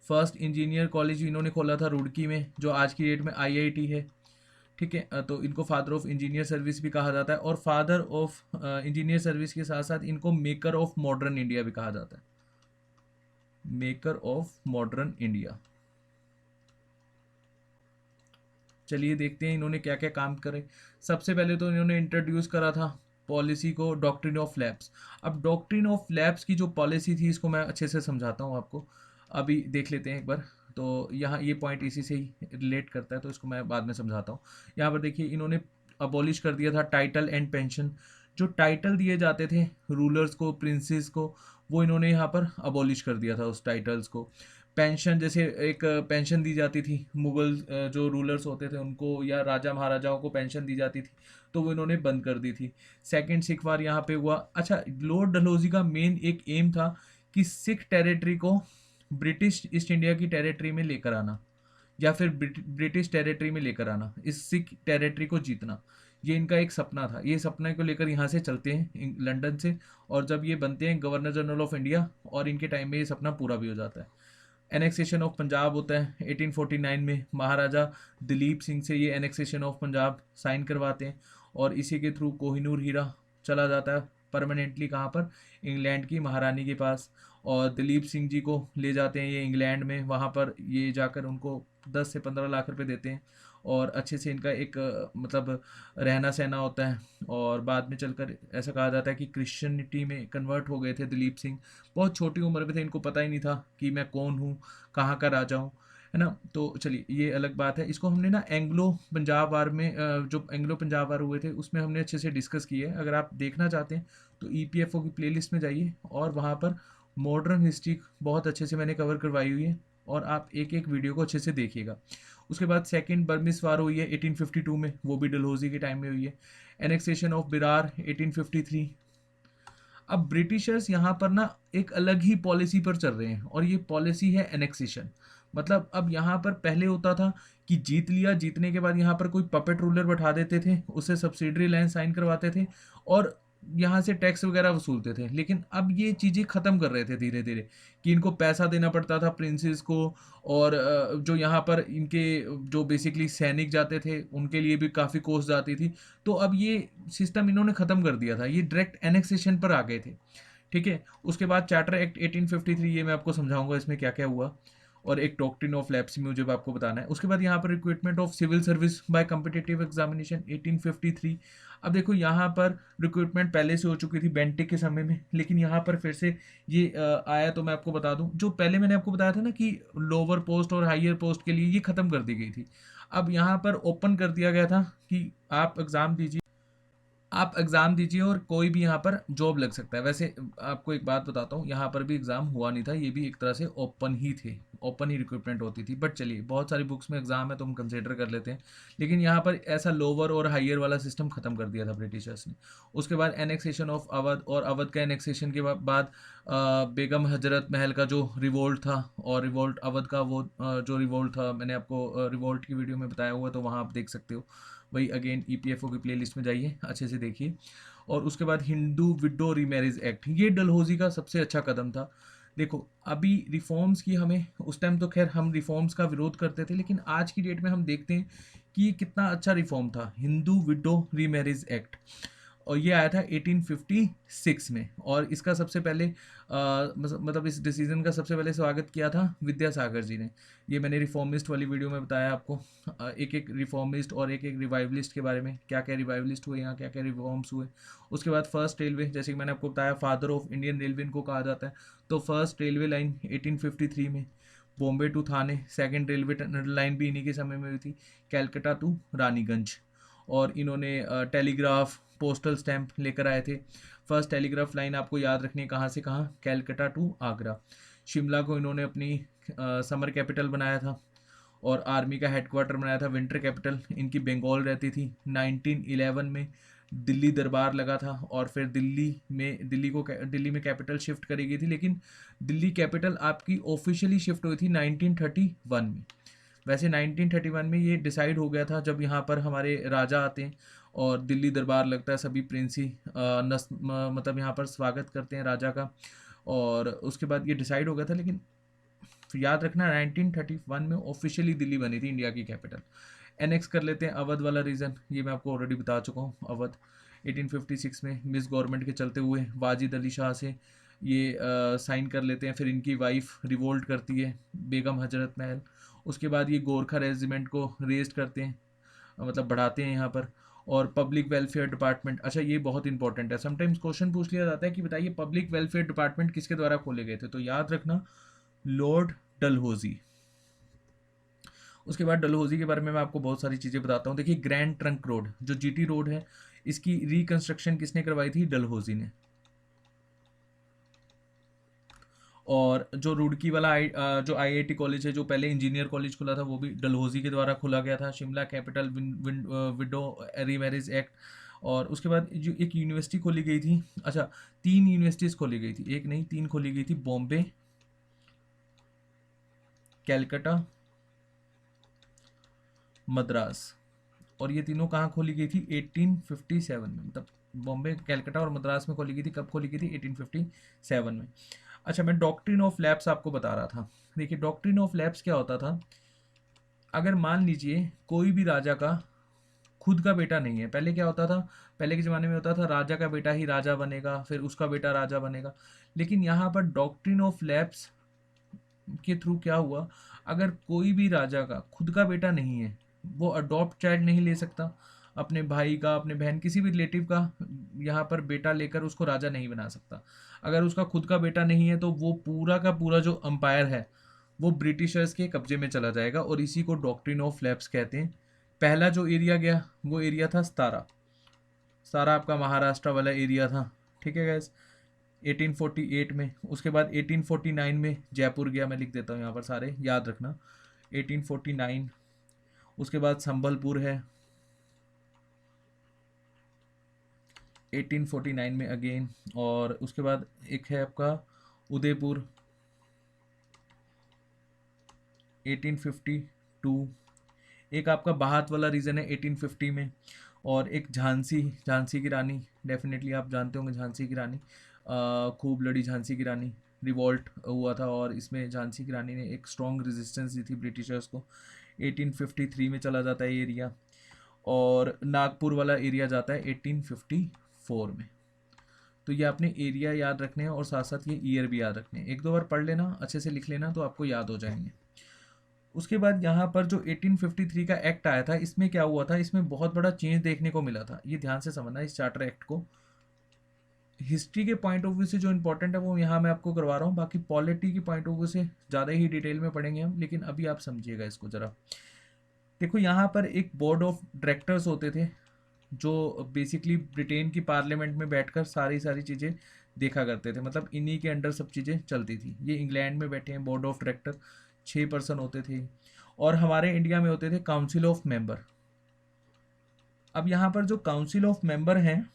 first engineer college इन्होंने खोला था रुड़की में, जो आज की डेट में आईआईटी है। ठीक है, तो इनको फादर ऑफ इंजीनियर सर्विस भी कहा जाता है, और फादर ऑफ इंजीनियर सर्विस के साथ साथ इनको मेकर ऑफ मॉडर्न इंडिया भी कहा जाता है, मेकर ऑफ मॉडर्न इंडिया। चलिए देखते हैं इन्होंने क्या क्या काम करे। सबसे पहले तो इन्होंने इंट्रोड्यूस करा था पॉलिसी को, डॉक्ट्रिन ऑफ लैब्स। अब डॉक्ट्रिन ऑफ लैब्स की जो पॉलिसी थी इसको मैं अच्छे से समझाता हूँ आपको, अभी देख लेते हैं एक बार। तो यहाँ ये पॉइंट इसी से ही रिलेट करता है, तो इसको मैं बाद में समझाता हूँ। यहाँ पर देखिए इन्होंने अबॉलिश कर दिया था टाइटल एंड पेंशन। जो टाइटल दिए जाते थे रूलर्स को, प्रिंसेस को, वो इन्होंने यहाँ पर अबॉलिश कर दिया था उस टाइटल्स को। पेंशन, जैसे एक पेंशन दी जाती थी मुगल जो रूलर्स होते थे उनको, या राजा महाराजाओं को पेंशन दी जाती थी, तो वो इन्होंने बंद कर दी थी। सेकंड सिख वार यहाँ पे हुआ। अच्छा, लॉर्ड डलहौजी का मेन एक एम था कि सिख टेरिटरी को ब्रिटिश ईस्ट इंडिया की टेरिटरी में लेकर आना, या फिर ब्रिटिश टेरिटरी में लेकर आना, इस सिख टेरिटरी को जीतना। ये इनका एक सपना था। ये सपने को लेकर यहाँ से चलते हैं लंदन से, और जब ये बनते हैं गवर्नर जनरल ऑफ इंडिया, और इनके टाइम में ये सपना पूरा भी हो जाता है। एनेक्सेशन ऑफ पंजाब होता है 1849 में, महाराजा दिलीप सिंह से ये एनेक्सेशन ऑफ पंजाब साइन करवाते हैं, और इसी के थ्रू कोहिनूर हीरा चला जाता है परमानेंटली कहाँ पर, इंग्लैंड की महारानी के पास। और दिलीप सिंह जी को ले जाते हैं ये इंग्लैंड में, वहाँ पर ये जाकर उनको 10 से 15 लाख रुपए देते हैं, और अच्छे से इनका एक मतलब रहना सहना होता है। और बाद में चलकर ऐसा कहा जाता है कि क्रिश्चियनिटी में कन्वर्ट हो गए थे दिलीप सिंह, बहुत छोटी उम्र में थे, इनको पता ही नहीं था कि मैं कौन हूँ, कहाँ का राजा हूँ, है ना। तो चलिए ये अलग बात है। इसको हमने ना एंग्लो पंजाब वार में जो एंग्लो पंजाब वार हुए थे उसमें हमने अच्छे से डिस्कस किए है। अगर आप देखना चाहते हैं तो ईपीएफओ की प्लेलिस्ट में जाइए, और वहाँ पर मॉडर्न हिस्ट्री बहुत अच्छे से मैंने कवर करवाई हुई है, और आप एक एक वीडियो को अच्छे से देखिएगा। उसके बाद सेकंड बर्मिस वार हुई है 1852 में, वो भी डलहौजी के टाइम में हुई है। एनेक्सेशन ऑफ बिरार 1853। अब ब्रिटिशर्स यहाँ पर ना एक अलग ही पॉलिसी पर चल रहे हैं, और ये पॉलिसी है एनेक्सेशन। मतलब अब यहाँ पर पहले होता था कि जीत लिया, जीतने के बाद यहाँ पर कोई पपेट रूलर बैठा देते थे, उससे सब्सिडरी लाइन साइन करवाते थे, और यहाँ से टैक्स वगैरह वसूलते थे। लेकिन अब ये चीज़ें ख़त्म कर रहे थे धीरे धीरे, कि इनको पैसा देना पड़ता था प्रिंसेस को, और जो यहाँ पर इनके जो बेसिकली सैनिक जाते थे उनके लिए भी काफ़ी कॉस्ट जाती थी। तो अब ये सिस्टम इन्होंने ख़त्म कर दिया था, ये डायरेक्ट एनेक्सेशन पर आ गए थे। ठीक है, उसके बाद चार्टर एक्ट 1853, ये मैं आपको समझाऊंगा इसमें क्या क्या हुआ, और एक डॉक्ट्रिन ऑफ लैप्स मुझे आपको बताना है। उसके बाद यहाँ पर recruitment of civil service by competitive examination 1853। अब देखो यहाँ पर रिक्रूटमेंट पहले से हो चुकी थी बेंटिक के समय में, लेकिन यहाँ पर फिर से ये आया। तो मैं आपको बता दूं, जो पहले मैंने आपको बताया था ना कि लोअर पोस्ट और हायर पोस्ट के लिए ये खत्म कर दी गई थी, अब यहाँ पर ओपन कर दिया गया था कि आप एग्ज़ाम दीजिए, आप एग्ज़ाम दीजिए और कोई भी यहाँ पर जॉब लग सकता है। वैसे आपको एक बात बताता हूँ, यहाँ पर भी एग्ज़ाम हुआ नहीं था, ये भी एक तरह से ओपन ही थे, ओपन ही रिक्रूटमेंट होती थी। बट चलिए, बहुत सारी बुक्स में एग्ज़ाम है तो हम कंसिडर कर लेते हैं, लेकिन यहाँ पर ऐसा लोअर और हायर वाला सिस्टम ख़त्म कर दिया था ब्रिटिशर्स ने। उसके बाद एनेक्सेशन ऑफ अवध, और अवध का एनेक्सेशन के बाद बेगम हजरत महल का जो रिवोल्ट था, और रिवोल्ट अवध का वो जो रिवोल्ट था मैंने आपको रिवोल्ट की वीडियो में बताया हुआ है, तो वहाँ आप देख सकते हो। वही अगेन ईपीएफओ की प्लेलिस्ट में जाइए, अच्छे से देखिए। और उसके बाद हिंदू विडो रीमैरिज एक्ट, ये डलहौजी का सबसे अच्छा कदम था। देखो अभी रिफॉर्म्स की हमें, उस टाइम तो खैर हम रिफॉर्म्स का विरोध करते थे, लेकिन आज की डेट में हम देखते हैं कि ये कितना अच्छा रिफॉर्म था, हिंदू विडो रीमैरिज एक्ट। और ये आया था 1856 में। और इसका सबसे पहले मतलब इस डिसीजन का सबसे पहले स्वागत किया था विद्यासागर जी ने। ये मैंने रिफॉर्मिस्ट वाली वीडियो में बताया आपको, एक एक रिफॉर्मिस्ट और एक एक रिवाइवलिस्ट के बारे में, क्या क्या रिवाइवलिस्ट हुए यहाँ, क्या क्या रिफॉर्म्स हुए। उसके बाद फर्स्ट रेलवे, जैसे कि मैंने आपको बताया फादर ऑफ इंडियन रेलवे इनको कहा जाता है। तो फर्स्ट रेलवे लाइन 1853 में Bombay to Thane, second railway line भी इन्हीं के समय में हुई थी, कैलकाटा टू रानीगंज। और इन्होंने टेलीग्राफ, पोस्टल स्टैंप लेकर आए थे। फर्स्ट टेलीग्राफ लाइन आपको याद रखनी है कहाँ से कहाँ, कैलकाटा टू आगरा। शिमला को इन्होंने अपनी समर कैपिटल बनाया था और आर्मी का हेडक्वार्टर बनाया था, विंटर कैपिटल इनकी बंगाल रहती थी। 1911 में दिल्ली दरबार लगा था और फिर दिल्ली में कैपिटल शिफ्ट करी गई थी, लेकिन दिल्ली कैपिटल आपकी ऑफिशियली शिफ्ट हुई थी 1931 में। वैसे 1931 में ये डिसाइड हो गया था जब यहाँ पर हमारे राजा आते हैं और दिल्ली दरबार लगता है, सभी प्रिंसी मतलब यहाँ पर स्वागत करते हैं राजा का, और उसके बाद ये डिसाइड हो गया था। लेकिन याद रखना 1931 में ऑफिशियली दिल्ली बनी थी इंडिया की कैपिटल। एनेक्स कर लेते हैं अवध वाला रीजन, ये मैं आपको ऑलरेडी बता चुका हूँ। अवध 1856 में मिस गवर्नमेंट के चलते हुए वाजिद अली शाह से ये साइन कर लेते हैं। फिर इनकी वाइफ रिवोल्ट करती है, बेगम हजरत महल। उसके बाद ये गोरखा रेजिमेंट को रेस्ट करते हैं, मतलब बढ़ाते हैं यहाँ पर। और पब्लिक वेलफेयर डिपार्टमेंट, अच्छा ये बहुत इंपॉर्टेंट है, समटाइम्स क्वेश्चन पूछ लिया जाता है कि बताइए पब्लिक वेलफेयर डिपार्टमेंट किसके द्वारा खोले गए थे, तो याद रखना लॉर्ड डलहौजी। उसके बाद डलहौजी के बारे में मैं आपको बहुत सारी चीज़ें बताता हूँ। देखिए ग्रैंड ट्रंक रोड जो जीटी रोड है, इसकी रिकंस्ट्रक्शन किसने करवाई थी, डलहौजी ने। और जो रुड़की वाला जो आईआईटी कॉलेज है, जो पहले इंजीनियर कॉलेज खुला था, वो भी डलहौजी के द्वारा खोला गया था। Shimla capital window remarriage act. और उसके बाद जो एक यूनिवर्सिटी खोली गई थी, अच्छा 3 यूनिवर्सिटीज़ खोली गई थी, एक नहीं 3 खोली गई थी, बॉम्बे, कैलकाटा, मद्रास। और ये तीनों कहाँ खोली गई थी, 1857 में। मतलब बॉम्बे, कैलकाटा और मद्रास में खोली गई थी। कब खोली गई थी, 1857 में। अच्छा मैं डॉक्ट्रिन ऑफ लैप्स आपको बता रहा था। देखिए डॉक्ट्रिन ऑफ लैप्स क्या होता था, अगर मान लीजिए कोई भी राजा का खुद का बेटा नहीं है, पहले क्या होता था, पहले के ज़माने में होता था राजा का बेटा ही राजा बनेगा, फिर उसका बेटा राजा बनेगा। लेकिन यहाँ पर डॉक्ट्रिन ऑफ लैप्स के थ्रू क्या हुआ, अगर कोई भी राजा का खुद का बेटा नहीं है, वो अडॉप्ट चाइल्ड नहीं ले सकता, अपने भाई का, अपने बहन, किसी भी रिलेटिव का यहाँ पर बेटा लेकर उसको राजा नहीं बना सकता। अगर उसका खुद का बेटा नहीं है तो वो पूरा का पूरा जो अंपायर है वो ब्रिटिशर्स के कब्जे में चला जाएगा, और इसी को डॉक्ट्रिन ऑफ लैप्स कहते हैं। पहला जो एरिया गया वो एरिया था सतारा। सतारा आपका महाराष्ट्र वाला एरिया था, ठीक है गैस, 1848 में। उसके बाद 1849 में जयपुर गया, मैं लिख देता हूँ यहाँ पर सारे याद रखना, 1849। उसके बाद संबलपुर है 1849 में अगेन। और उसके बाद एक है आपका उदयपुर 1852। एक आपका बाहत वाला रीजन है 1850 में। और एक झांसी, झांसी की रानी, डेफिनेटली आप जानते होंगे झांसी की रानी, खूब लड़ी झांसी की रानी, रिवॉल्ट हुआ था और इसमें झांसी की रानी ने एक स्ट्रॉन्ग रेजिस्टेंस दी थी ब्रिटिशर्स को। 1853 में चला जाता है ये एरिया। और नागपुर वाला एरिया जाता है 1854 में। तो ये आपने एरिया याद रखने हैं और साथ साथ ये ईयर भी याद रखने हैं, एक दो बार पढ़ लेना, अच्छे से लिख लेना तो आपको याद हो जाएंगे। उसके बाद यहाँ पर जो 1853 का एक्ट आया था, इसमें क्या हुआ था, इसमें बहुत बड़ा चेंज देखने को मिला था। ये ध्यान से समझना इस चार्टर एक्ट को, हिस्ट्री के पॉइंट ऑफ व्यू से जो इंपॉर्टेंट है वो यहाँ मैं आपको करवा रहा हूँ, बाकी पॉलिटी की पॉइंट ऑफ व्यू से ज़्यादा ही डिटेल में पढ़ेंगे हम, लेकिन अभी आप समझिएगा इसको ज़रा। देखो यहाँ पर एक बोर्ड ऑफ डायरेक्टर्स होते थे जो बेसिकली ब्रिटेन की पार्लियामेंट में बैठकर सारी सारी चीज़ें देखा करते थे, मतलब इन्हीं के अंडर सब चीज़ें चलती थी। ये इंग्लैंड में बैठे हैं बोर्ड ऑफ डायरेक्टर, 6 पर्सन होते थे। और हमारे इंडिया में होते थे काउंसिल ऑफ मेंबर। अब यहाँ पर जो काउंसिल ऑफ मेंबर हैं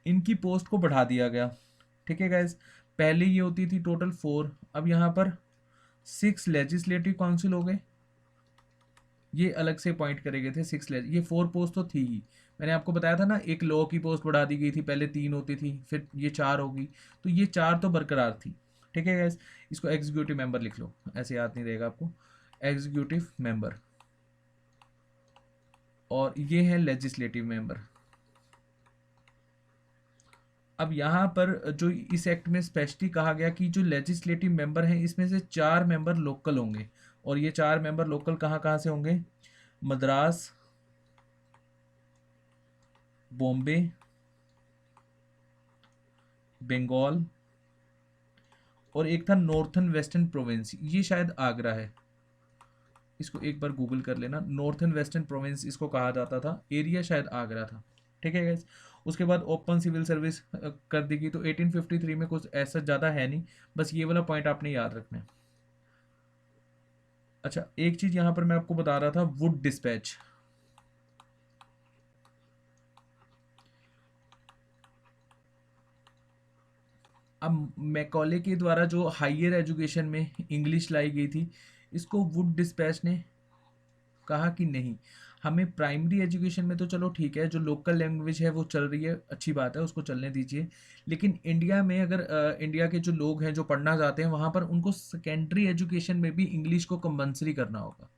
इनकी पोस्ट को बढ़ा दिया गया, ठीक है गाइज। पहले ये होती थी टोटल 4, अब यहाँ पर 6 लेजिस्लेटिव काउंसिल हो गए, ये अलग से अपॉइंट करे गए थे 6 ये 4 पोस्ट तो थी ही। मैंने आपको बताया था ना, एक लॉ की पोस्ट बढ़ा दी गई थी, पहले 3 होती थी, फिर ये 4 होगी, तो ये 4 तो बरकरार थी, ठीक है गैस। इसको एग्जीक्यूटिव मेंबर लिख लो, ऐसे याद नहीं रहेगा आपको, एग्जीक्यूटिव मेंबर। और ये है लेजिस्लेटिव मेंबर। अब यहाँ पर जो इस एक्ट में स्पेशली कहा गया कि जो लेजिस्लेटिव मेंबर हैं इसमें से 4 मेंबर लोकल होंगे, और ये 4 मेंबर लोकल कहाँ कहाँ से होंगे? मद्रास, बॉम्बे, बंगाल, और एक था नॉर्थन वेस्टर्न प्रोविंस, ये शायद आगरा है। इसको एक बार गूगल कर लेना, नॉर्थन वेस्टर्न प्रोविंस इसको कहा जाता था, एरिया शायद आगरा था। ठीक है गाइस। उसके बाद ओपन सिविल सर्विस कर दी गई। तो 1853 में कुछ ऐसा ज़्यादा है नहीं, बस ये वाला पॉइंट आपने याद रखना है। अच्छा, एक चीज़ यहाँ पर मैं आपको बता रहा था, वुड डिस्पैच। अब मैकॉले के द्वारा जो हायर एजुकेशन में इंग्लिश लाई गई थी, इसको वुड डिस्पैच ने कहा कि नहीं, हमें प्राइमरी एजुकेशन में तो चलो ठीक है, जो लोकल लैंग्वेज है वो चल रही है, अच्छी बात है, उसको चलने दीजिए। लेकिन इंडिया में अगर इंडिया के जो लोग हैं जो पढ़ना चाहते हैं वहाँ पर, उनको सेकेंडरी एजुकेशन में भी इंग्लिश को कंपलसरी करना होगा।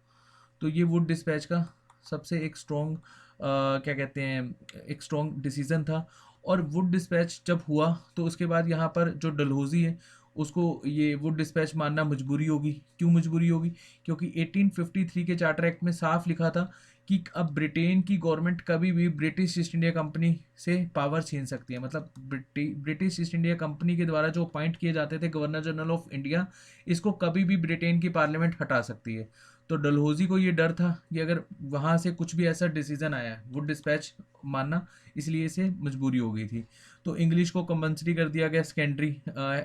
तो ये वुड डिस्पैच का सबसे एक स्ट्रॉन्ग क्या कहते हैं, एक स्ट्रॉन्ग डिसीजन था। और वुड डिस्पैच जब हुआ तो उसके बाद यहाँ पर जो डलहौजी है उसको ये वुड डिस्पैच मानना मजबूरी होगी। क्यों मजबूरी होगी? क्योंकि 1853 के चार्टर एक्ट में साफ लिखा था कि अब ब्रिटेन की गवर्नमेंट कभी भी ब्रिटिश ईस्ट इंडिया कंपनी से पावर छीन सकती है। मतलब ब्रिटिश ईस्ट इंडिया कंपनी के द्वारा जो अपॉइंट किए जाते थे गवर्नर जनरल ऑफ इंडिया, इसको कभी भी ब्रिटेन की पार्लियामेंट हटा सकती है। तो डलहौजी को ये डर था कि अगर वहाँ से कुछ भी ऐसा डिसीजन आया वुड डिस्पैच मानना, इसलिए इसे मजबूरी हो गई थी। तो इंग्लिश को कंपलसरी कर दिया गया सेकेंडरी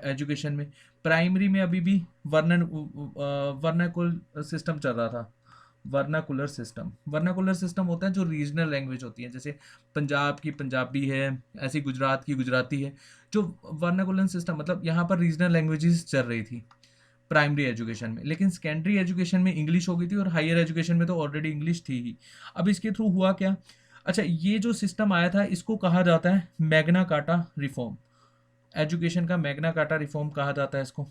एजुकेशन में। प्राइमरी में अभी भी वर्नाकुल सिस्टम चल रहा था। वर्नाकुलर सिस्टम, वर्नाकुलर सिस्टम होता है जो रीजनल लैंग्वेज होती है, जैसे पंजाब की पंजाबी है, ऐसी गुजरात की गुजराती है। जो वर्नाकुलर सिस्टम मतलब यहाँ पर रीजनल लैंग्वेजेस चल रही थी प्राइमरी एजुकेशन में, लेकिन सेकेंडरी एजुकेशन में इंग्लिश हो गई थी, और हायर एजुकेशन में तो ऑलरेडी इंग्लिश थी ही। अब इसके थ्रू हुआ क्या? अच्छा, ये जो सिस्टम आया था इसको कहा जाता है मैग्ना कार्टा रिफॉर्म। एजुकेशन का मैग्ना कार्टा रिफॉर्म कहा जाता है इसको,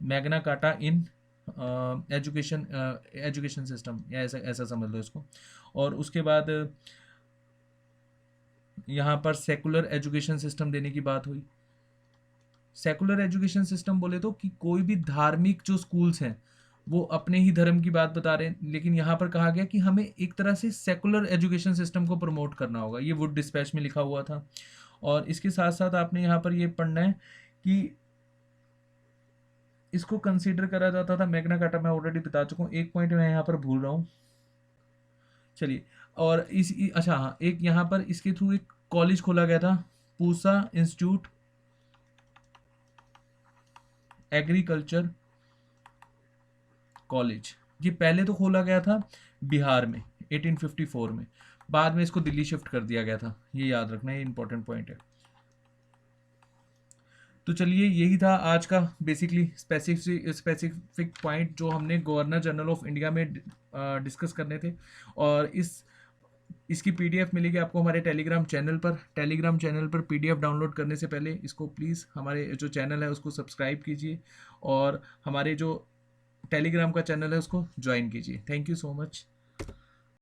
Magna carta in education, education system, या ऐसा ऐसा समझ लो इसको। और उसके बाद यहाँ पर सेकुलर एजुकेशन सिस्टम देने की बात हुई। सेकुलर एजुकेशन सिस्टम बोले तो कि कोई भी धार्मिक जो स्कूल्स हैं वो अपने ही धर्म की बात बता रहे हैं, लेकिन यहाँ पर कहा गया कि हमें एक तरह से सेकुलर एजुकेशन सिस्टम को प्रमोट करना होगा। ये वुड डिस्पैच में लिखा हुआ था। और इसके साथ साथ आपने यहाँ पर ये पढ़ना है कि इसको कंसीडर करा जाता था, मैग्ना कार्टा मैं ऑलरेडी बता चुका हूँ, एक पॉइंट मैं यहाँ पर भूल रहा हूँ। चलिए, और अच्छा हाँ, एक यहाँ पर इसके थ्रू एक कॉलेज खोला गया था, पूसा इंस्टीट्यूट एग्रीकल्चर कॉलेज। ये पहले तो खोला गया था बिहार में 1854 में, बाद में इसको दिल्ली शिफ्ट कर दिया गया था। ये याद रखना, ये इंपॉर्टेंट पॉइंट है। तो चलिए, यही था आज का बेसिकली स्पेसिफिक पॉइंट जो हमने गवर्नर जनरल ऑफ इंडिया में डिस्कस करने थे। और इसकी पीडीएफ मिलेगी आपको हमारे टेलीग्राम चैनल पर। टेलीग्राम चैनल पर पीडीएफ डाउनलोड करने से पहले इसको प्लीज़ हमारे जो चैनल है उसको सब्सक्राइब कीजिए, और हमारे जो टेलीग्राम का चैनल है उसको ज्वाइन कीजिए। Thank you so much.